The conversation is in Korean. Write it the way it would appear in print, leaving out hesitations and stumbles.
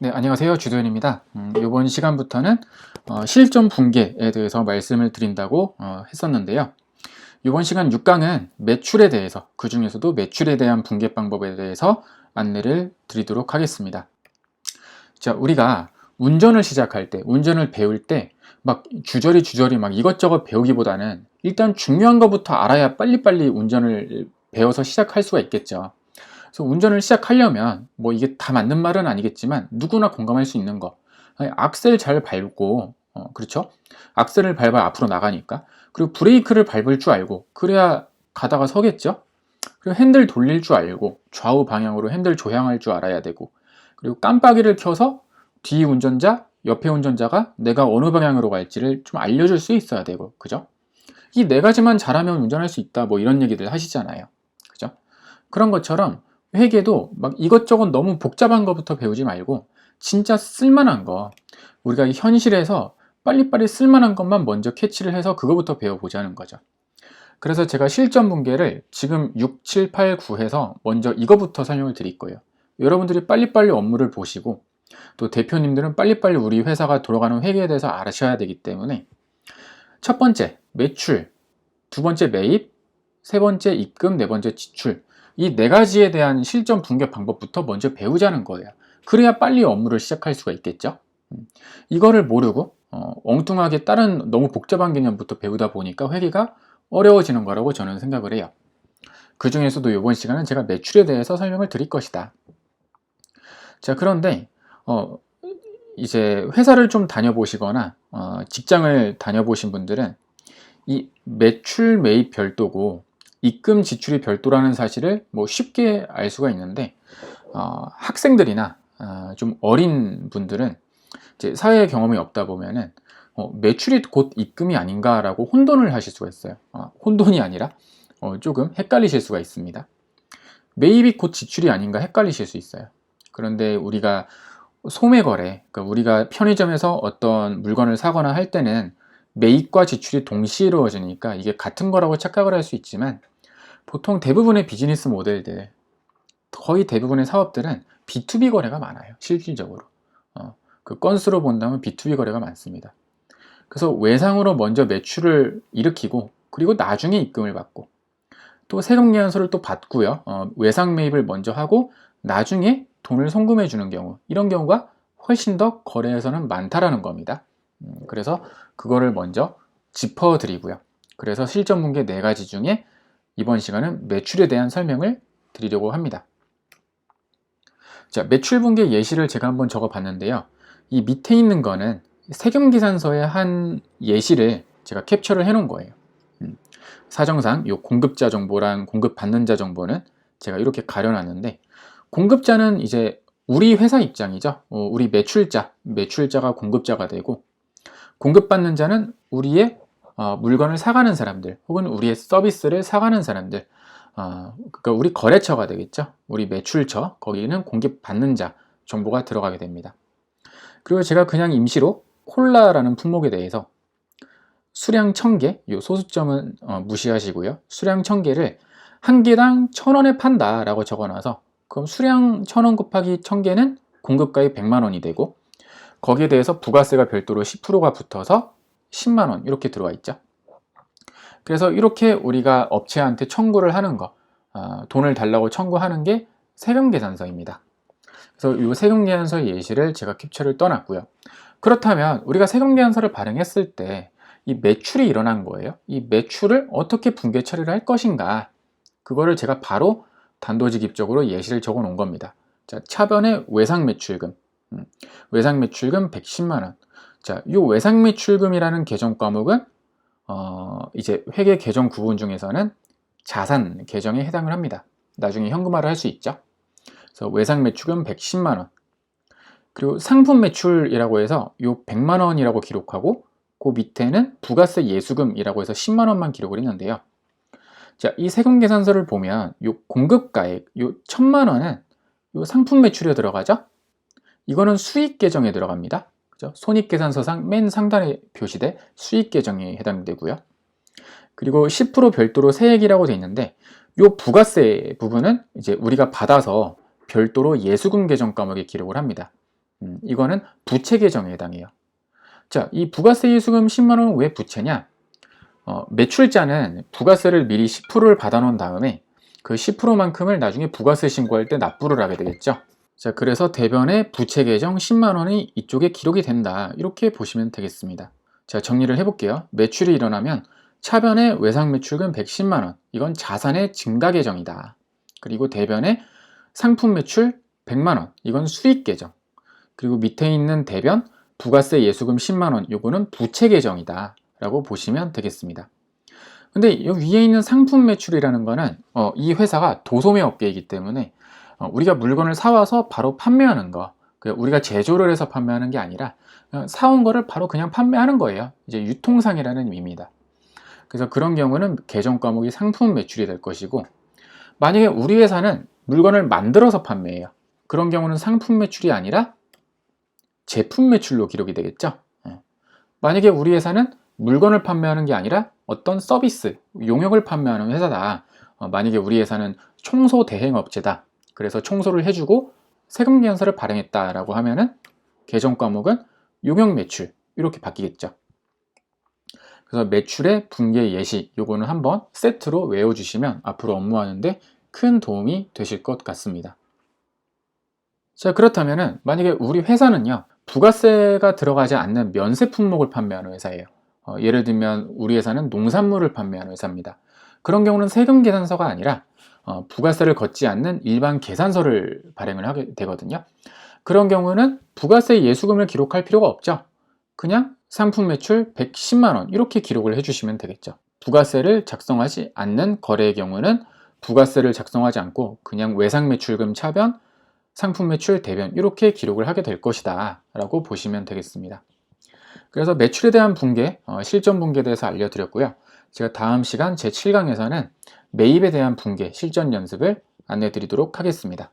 네, 안녕하세요. 주도현입니다. 이번 시간부터는 실전 붕괴에 대해서 말씀을 드린다고 했었는데요. 이번 시간 6강은 매출에 대해서, 그 중에서도 매출에 대한 붕괴 방법에 대해서 안내를 드리도록 하겠습니다. 자, 우리가 운전을 시작할 때, 운전을 배울 때 막 주저리 막 이것저것 배우기보다는 일단 중요한 것부터 알아야 빨리빨리 운전을 배워서 시작할 수가 있겠죠. 그래서 운전을 시작하려면 뭐 이게 다 맞는 말은 아니겠지만 누구나 공감할 수 있는 거, 아니, 악셀 잘 밟고 그렇죠? 악셀을 밟아야 앞으로 나가니까. 그리고 브레이크를 밟을 줄 알고 그래야 가다가 서겠죠? 그리고 핸들 돌릴 줄 알고 좌우 방향으로 핸들 조향할 줄 알아야 되고, 그리고 깜빡이를 켜서 뒤 운전자, 옆에 운전자가 내가 어느 방향으로 갈지를 좀 알려줄 수 있어야 되고, 그죠? 이 네 가지만 잘하면 운전할 수 있다, 뭐 이런 얘기들 하시잖아요. 그죠? 그런 것처럼 회계도 막 이것저것 너무 복잡한 것부터 배우지 말고 진짜 쓸만한 거, 우리가 이 현실에서 빨리빨리 쓸만한 것만 먼저 캐치를 해서 그거부터 배워보자는 거죠. 그래서 제가 실전 분계를 지금 6, 7, 8, 9해서 먼저 이거부터 설명을 드릴 거예요. 여러분들이 빨리빨리 업무를 보시고 또 대표님들은 빨리빨리 우리 회사가 돌아가는 회계에 대해서 아셔야 되기 때문에 첫 번째 매출, 두 번째 매입, 세 번째 입금, 네 번째 지출, 이 네 가지에 대한 실전 분계 방법부터 먼저 배우자는 거예요. 그래야 빨리 업무를 시작할 수가 있겠죠. 이거를 모르고 엉뚱하게 다른 너무 복잡한 개념부터 배우다 보니까 회계가 어려워지는 거라고 저는 생각을 해요. 그 중에서도 이번 시간은 제가 매출에 대해서 설명을 드릴 것이다. 자, 그런데 이제 회사를 좀 다녀보시거나 직장을 다녀보신 분들은 이 매출 매입 별도고 입금 지출이 별도라는 사실을 뭐 쉽게 알 수가 있는데, 학생들이나 좀 어린 분들은 이제 사회 경험이 없다 보면은 매출이 곧 입금이 아닌가라고 혼돈을 하실 수가 있어요. 혼돈이 아니라 조금 헷갈리실 수가 있습니다. 매입이 곧 지출이 아닌가 헷갈리실 수 있어요. 그런데 우리가 소매거래, 그러니까 우리가 편의점에서 어떤 물건을 사거나 할 때는 매입과 지출이 동시에 이루어지니까 이게 같은 거라고 착각을 할 수 있지만, 보통 대부분의 비즈니스 모델들, 거의 대부분의 사업들은 B2B 거래가 많아요. 실질적으로 그 건수로 본다면 B2B 거래가 많습니다. 그래서 외상으로 먼저 매출을 일으키고 그리고 나중에 입금을 받고, 또 세금계산서를 또 받고요, 외상 매입을 먼저 하고 나중에 돈을 송금해 주는 경우, 이런 경우가 훨씬 더 거래에서는 많다라는 겁니다. 그래서 그거를 먼저 짚어드리고요. 그래서 실전 분계 네 가지 중에 이번 시간은 매출에 대한 설명을 드리려고 합니다. 자, 매출 분계 예시를 제가 한번 적어 봤는데요. 이 밑에 있는 거는 세금계산서의 한 예시를 제가 캡처를 해 놓은 거예요. 사정상 이 공급자 정보랑 공급받는 자 정보는 제가 이렇게 가려놨는데, 공급자는 이제 우리 회사 입장이죠. 우리 매출자가 공급자가 되고, 공급받는 자는 우리의 물건을 사가는 사람들, 혹은 우리의 서비스를 사가는 사람들, 그러니까 우리 거래처가 되겠죠. 우리 매출처, 거기는 공급받는 자 정보가 들어가게 됩니다. 그리고 제가 그냥 임시로 콜라라는 품목에 대해서 수량 1000개, 이 소수점은 무시하시고요. 수량 1000개를 한 개당 1000원에 판다 라고 적어놔서, 그럼 수량 1000원 곱하기 1000개는 공급가액 100만원이 되고, 거기에 대해서 부가세가 별도로 10%가 붙어서 10만원 이렇게 들어와 있죠. 그래서 이렇게 우리가 업체한테 청구를 하는 거, 돈을 달라고 청구하는 게 세금계산서입니다. 그래서 이 세금계산서의 예시를 제가 캡처를 떠났고요. 그렇다면 우리가 세금계산서를 발행했을 때 이 매출이 일어난 거예요. 이 매출을 어떻게 분계 처리를 할 것인가, 그거를 제가 바로 단도직입적으로 예시를 적어 놓은 겁니다. 자, 차변의 외상매출금, 외상매출금 110만원. 자, 이 외상매출금이라는 계정 과목은 이제 회계 계정 구분 중에서는 자산 계정에 해당을 합니다. 나중에 현금화를 할 수 있죠. 그래서 외상매출금 110만원. 그리고 상품 매출이라고 해서 이 100만원이라고 기록하고, 그 밑에는 부가세 예수금이라고 해서 10만원만 기록을 했는데요. 자, 이 세금계산서를 보면 이 공급가액, 이 1000만원은 이 상품 매출에 들어가죠. 이거는 수익 계정에 들어갑니다. 그죠? 손익계산서상 맨 상단에 표시돼 수익 계정에 해당되고요. 그리고 10% 별도로 세액이라고 되어 있는데, 이 부가세 부분은 이제 우리가 받아서 별도로 예수금 계정 과목에 기록을 합니다. 이거는 부채 계정에 해당해요. 자, 이 부가세 예수금 10만원은 왜 부채냐? 매출자는 부가세를 미리 10%를 받아놓은 다음에 그 10%만큼을 나중에 부가세 신고할 때 납부를 하게 되겠죠. 자, 그래서 대변에 부채 계정 10만원이 이쪽에 기록이 된다. 이렇게 보시면 되겠습니다. 자, 정리를 해볼게요. 매출이 일어나면 차변에 외상 매출금 110만원. 이건 자산의 증가 계정이다. 그리고 대변에 상품 매출 100만원. 이건 수익 계정. 그리고 밑에 있는 대변 부가세 예수금 10만원. 요거는 부채 계정이다. 라고 보시면 되겠습니다. 근데 여기 위에 있는 상품 매출이라는 거는 이 회사가 도소매 업계이기 때문에 우리가 물건을 사와서 바로 판매하는 거, 우리가 제조를 해서 판매하는 게 아니라 사온 거를 바로 그냥 판매하는 거예요. 이제 유통상이라는 의미입니다. 그래서 그런 경우는 계정 과목이 상품 매출이 될 것이고, 만약에 우리 회사는 물건을 만들어서 판매해요. 그런 경우는 상품 매출이 아니라 제품 매출로 기록이 되겠죠. 만약에 우리 회사는 물건을 판매하는 게 아니라 어떤 서비스, 용역을 판매하는 회사다. 만약에 우리 회사는 청소 대행업체다. 그래서 청소를 해주고 세금 계산서를 발행했다라고 하면은 계정 과목은 용역 매출 이렇게 바뀌겠죠. 그래서 매출의 분계 예시 요거는 한번 세트로 외워주시면 앞으로 업무하는데 큰 도움이 되실 것 같습니다. 자, 그렇다면은 만약에 우리 회사는요 부가세가 들어가지 않는 면세 품목을 판매하는 회사예요. 예를 들면 우리 회사는 농산물을 판매하는 회사입니다. 그런 경우는 세금 계산서가 아니라 부가세를 걷지 않는 일반 계산서를 발행을 하게 되거든요. 그런 경우는 부가세 예수금을 기록할 필요가 없죠. 그냥 상품 매출 110만원 이렇게 기록을 해주시면 되겠죠. 부가세를 작성하지 않는 거래의 경우는 부가세를 작성하지 않고 그냥 외상 매출금 차변, 상품 매출 대변 이렇게 기록을 하게 될 것이다 라고 보시면 되겠습니다. 그래서 매출에 대한 분계, 실전 분계에 대해서 알려드렸고요. 제가 다음 시간 제7강에서는 매입에 대한 분계, 실전 연습을 안내해 드리도록 하겠습니다.